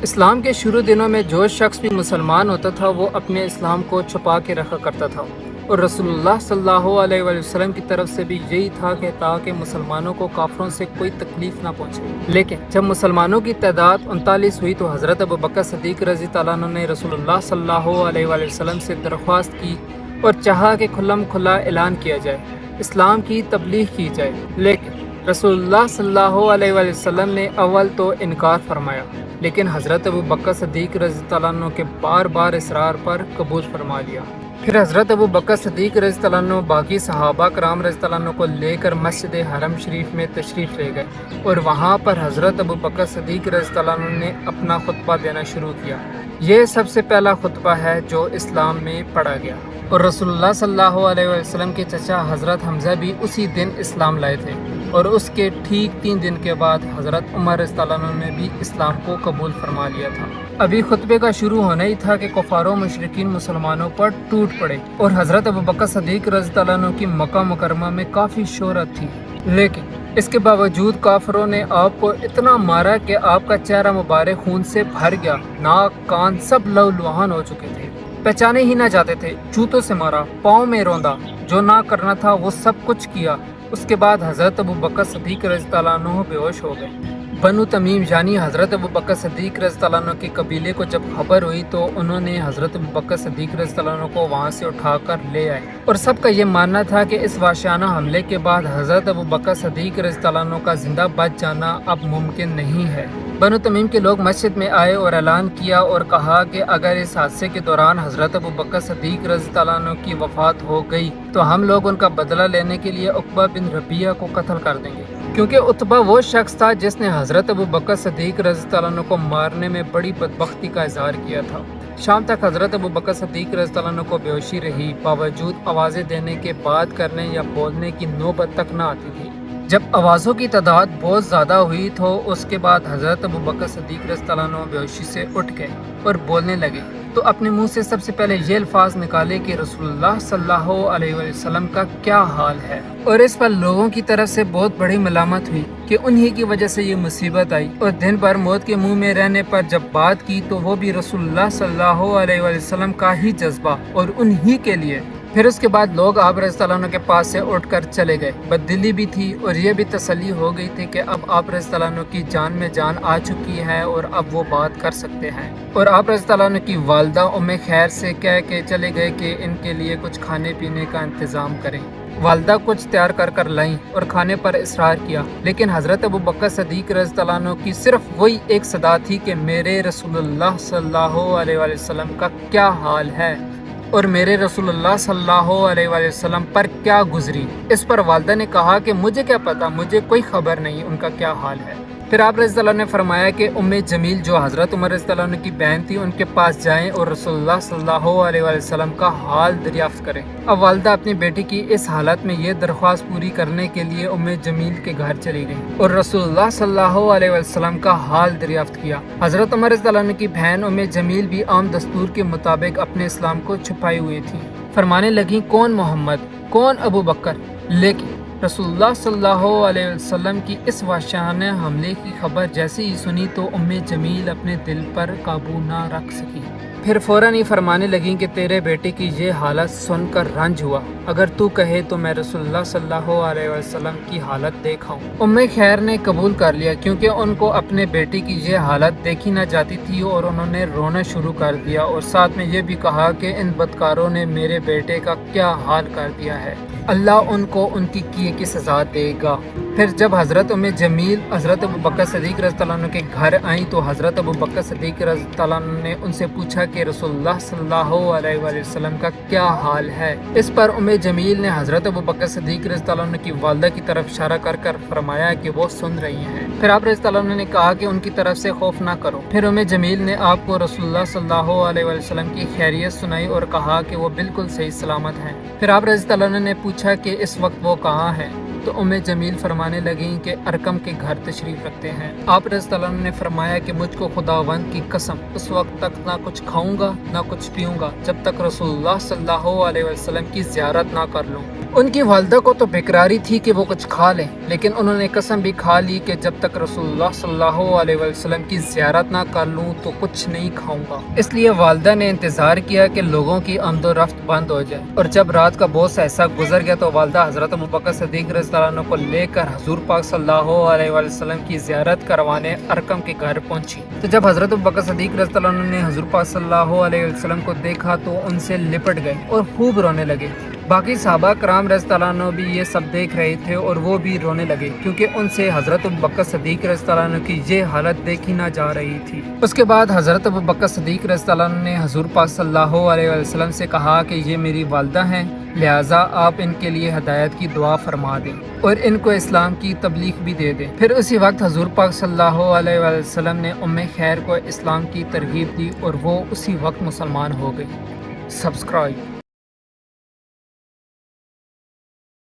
اسلام کے شروع دنوں میں جو شخص بھی مسلمان ہوتا تھا وہ اپنے اسلام کو چھپا کے رکھا کرتا تھا، اور رسول اللہ صلی اللہ علیہ وآلہ وسلم کی طرف سے بھی یہی تھا کہ تاکہ مسلمانوں کو کافروں سے کوئی تکلیف نہ پہنچے۔ لیکن جب مسلمانوں کی تعداد 39 ہوئی تو حضرت ابوبکر صدیق رضی اللہ عنہ نے رسول اللہ صلی اللہ علیہ وآلہ وسلم سے درخواست کی اور چاہا کہ کھلم کھلا اعلان کیا جائے، اسلام کی تبلیغ کی جائے، لیکن رسول اللہ صلی اللہ علیہ وآلہ وسلم نے اول تو انکار فرمایا، لیکن حضرت ابوبکر صدیق رضی اللہ عنہ کے بار بار اصرار پر قبول فرما لیا۔ پھر حضرت ابوبکر صدیق رضی اللہ عنہ باقی صحابہ کرام رضی اللہ عنہ کو لے کر مسجد حرم شریف میں تشریف لے گئے، اور وہاں پر حضرت ابوبکر صدیق رضی اللہ عنہ نے اپنا خطبہ دینا شروع کیا۔ یہ سب سے پہلا خطبہ ہے جو اسلام میں پڑھا گیا، اور رسول اللہ صلی اللہ علیہ وسلم کے چچا حضرت حمزہ بھی اسی دن اسلام لائے تھے، اور اس کے ٹھیک 3 دن کے بعد حضرت عمر رضی اللہ عنہ نے بھی اسلام کو قبول فرما لیا تھا۔ ابھی خطبے کا شروع ہونا ہی تھا کہ کفار و مشرکین مسلمانوں پر ٹوٹ پڑے، اور حضرت ابوبکر صدیق رضی اللہ عنہ کی مکہ مکرمہ میں کافی شہرت تھی، لیکن اس کے باوجود کافروں نے آپ کو اتنا مارا کہ آپ کا چہرہ مبارک خون سے بھر گیا، ناک کان سب لہو لہان ہو چکے تھے، پہچانے ہی نہ جاتے تھے، جوتوں سے مارا، پاؤں میں روندا، جو نہ کرنا تھا وہ سب کچھ کیا۔ اس کے بعد حضرت ابوبکر صدیق رضی اللہ عنہ بے ہوش ہو گئے۔ بنو تمیم یعنی حضرت ابوبکر صدیق رضی اللہ عنہ کے قبیلے کو جب خبر ہوئی تو انہوں نے حضرت ابوبکر صدیق رضی اللہ عنہ کو وہاں سے اٹھا کر لے آئے، اور سب کا یہ ماننا تھا کہ اس وحشیانہ حملے کے بعد حضرت ابوبکر صدیق رضی اللہ عنہ کا زندہ بچ جانا اب ممکن نہیں ہے۔ بنو تمیم کے لوگ مسجد میں آئے اور اعلان کیا اور کہا کہ اگر اس حادثے کے دوران حضرت ابوبکر صدیق رضی اللہ عنہ کی وفات ہو گئی تو ہم لوگ ان کا بدلہ لینے کے لیے عقبہ بن ربیعہ کو قتل کر دیں گے، کیونکہ عتبہ وہ شخص تھا جس نے حضرت ابوبکر صدیق رضی اللہ عنہ کو مارنے میں بڑی بدبختی کا اظہار کیا تھا۔ شام تک حضرت ابوبکر صدیق رضی اللہ عنہ کو بے ہوشی رہی، باوجود آوازیں دینے کے بات کرنے یا بولنے کی نوبت تک نہ آتی تھی۔ جب آوازوں کی تعداد بہت زیادہ ہوئی تو اس کے بعد حضرت ابوبکر صدیق رضی اللہ عنہ بے ہوشی سے اٹھ گئے اور بولنے لگے، تو اپنے منہ سے سب سے پہلے یہ الفاظ نکالے کہ رسول اللہ صلی اللہ علیہ وسلم کا کیا حال ہے، اور اس پر لوگوں کی طرف سے بہت بڑی ملامت ہوئی کہ انہی کی وجہ سے یہ مصیبت آئی، اور دن بھر موت کے منہ میں رہنے پر جب بات کی تو وہ بھی رسول اللہ صلی اللہ علیہ وسلم کا ہی جذبہ اور انہی کے لیے۔ پھر اس کے بعد لوگ آپ رضی اللہ عنہ کے پاس سے اٹھ کر چلے گئے۔ بددلی بھی تھی اور یہ بھی تسلی ہو گئی تھی کہ اب آپ رضی اللہ عنہ کی جان میں جان آ چکی ہے اور اب وہ بات کر سکتے ہیں، اور آپ رضی اللہ عنہ کی والدہ ام خیر سے کہہ کے چلے گئے کہ ان کے لیے کچھ کھانے پینے کا انتظام کریں۔ والدہ کچھ تیار کر لائیں اور کھانے پر اصرار کیا، لیکن حضرت ابوبکر صدیق رضی اللہ عنہ کی صرف وہی ایک صدا تھی کہ میرے رسول اللہ صلی اللہ علیہ وآلہ وسلم کا کیا حال ہے، اور میرے رسول اللہ صلی اللہ علیہ وآلہ وسلم پر کیا گزری۔ اس پر والدہ نے کہا کہ مجھے کیا پتا، مجھے کوئی خبر نہیں ان کا کیا حال ہے۔ پھر آپ رضی اللہ عنہ نے فرمایا کہ ام جمیل جو حضرت عمر رضی اللہ عنہ کی بہن تھی ان کے پاس جائیں اور رسول اللہ صلی اللہ علیہ وآلہ وسلم کا حال دریافت کریں۔ اب والدہ اپنی بیٹی کی اس حالت میں یہ درخواست پوری کرنے کے لیے ام جمیل کے گھر چلی گئی اور رسول اللہ صلی اللہ علیہ وسلم کا حال دریافت کیا۔ حضرت عمر رضی اللہ عنہ کی بہن ام جمیل بھی عام دستور کے مطابق اپنے اسلام کو چھپائے ہوئی تھی، فرمانے لگیں کون محمد، کون ابو بکر، لیکن رسول اللہ صلی اللہ علیہ وسلم کی اس وحشیانہ حملے کی خبر جیسے ہی سنی تو ام جمیل اپنے دل پر قابو نہ رکھ سکی، پھر فوراً ہی فرمانے لگیں کہ تیرے بیٹے کی یہ حالت سن کر رنج ہوا، اگر تو کہے تو میں رسول اللہ صلی اللہ علیہ وسلم کی حالت دیکھاؤں۔ ام خیر نے قبول کر لیا کیونکہ ان کو اپنے بیٹے کی یہ حالت دیکھی نہ جاتی تھی، اور انہوں نے رونا شروع کر دیا اور ساتھ میں یہ بھی کہا کہ ان بدکاروں نے میرے بیٹے کا کیا حال کر دیا ہے، اللہ ان کو ان کی کیے کی سزا دے گا۔ پھر جب حضرت ام جمیل حضرت ابوبکر صدیق رضی اللہ عنہ کے گھر آئیں تو حضرت ابوبکر صدیق رضی اللہ عنہ نے ان سے پوچھا کہ رسول اللہ صلی اللہ علیہ وآلہ وسلم کا کیا حال ہے۔ اس پر ام جمیل نے حضرت ابوبکر صدیق رضی اللہ عنہ کی والدہ کی طرف اشارہ کر فرمایا کہ وہ سن رہی ہیں۔ پھر آپ رضی اللہ عنہ نے کہا کہ ان کی طرف سے خوف نہ کرو۔ پھر ام جمیل نے آپ کو رسول اللہ صلی اللہ علیہ وآلہ وسلم کی خیریت سنائی اور کہا کہ وہ بالکل صحیح سلامت ہیں۔ پھر آپ رضی اللہ عنہ نے پوچھا کہ اس وقت وہ کہاں ہیں، تو ام جمیل فرمانے لگیں کہ ارقم کے گھر تشریف رکھتے ہیں۔ آپ رضی اللہ عنہ نے فرمایا کہ مجھ کو خداوند کی قسم اس وقت تک نہ کچھ کھاؤں گا نہ کچھ پیوں گا جب تک رسول اللہ صلی اللہ علیہ وسلم کی زیارت نہ کر لوں۔ ان کی والدہ کو تو بیقراری تھی کہ وہ کچھ کھا لیں، لیکن انہوں نے قسم بھی کھا لی کہ جب تک رسول اللہ صلی اللہ علیہ وسلم کی زیارت نہ کر لوں تو کچھ نہیں کھاؤں گا۔ اس لیے والدہ نے انتظار کیا کہ لوگوں کی آمد و رفت بند ہو جائے، اور جب رات کا بہت سا حصہ گزر گیا تو والدہ حضرت ابوبکر صدیق رضی اللہ عنہ کو لے کر حضور پاک صلی اللہ علیہ وسلم کی زیارت کروانے ارقم کے گھر پہنچی۔ تو جب حضرت ابوبکر صدیق رضی اللہ عنہ نے حضور پاک صلی اللہ علیہ وسلم کو دیکھا تو ان سے لپٹ گئے اور خوب رونے لگے۔ باقی صحابہ کرام رضی اللہ عنہ بھی یہ سب دیکھ رہے تھے اور وہ بھی رونے لگے، کیونکہ ان سے حضرت ابوبکر صدیق رضی اللہ عنہ کی یہ حالت دیکھی نہ جا رہی تھی۔ اس کے بعد حضرت ابوبکر صدیق رضی اللہ عنہ نے حضور پاک صلی اللہ علیہ وسلم سے کہا کہ یہ میری والدہ ہیں، لہٰذا آپ ان کے لیے ہدایت کی دعا فرما دیں اور ان کو اسلام کی تبلیغ بھی دے دیں۔ پھر اسی وقت حضور پاک صلی اللہ علیہ وسلم نے خیر کو اسلام کی ترغیب دی اور وہ اسی وقت مسلمان ہو گئی۔ سبسکرائب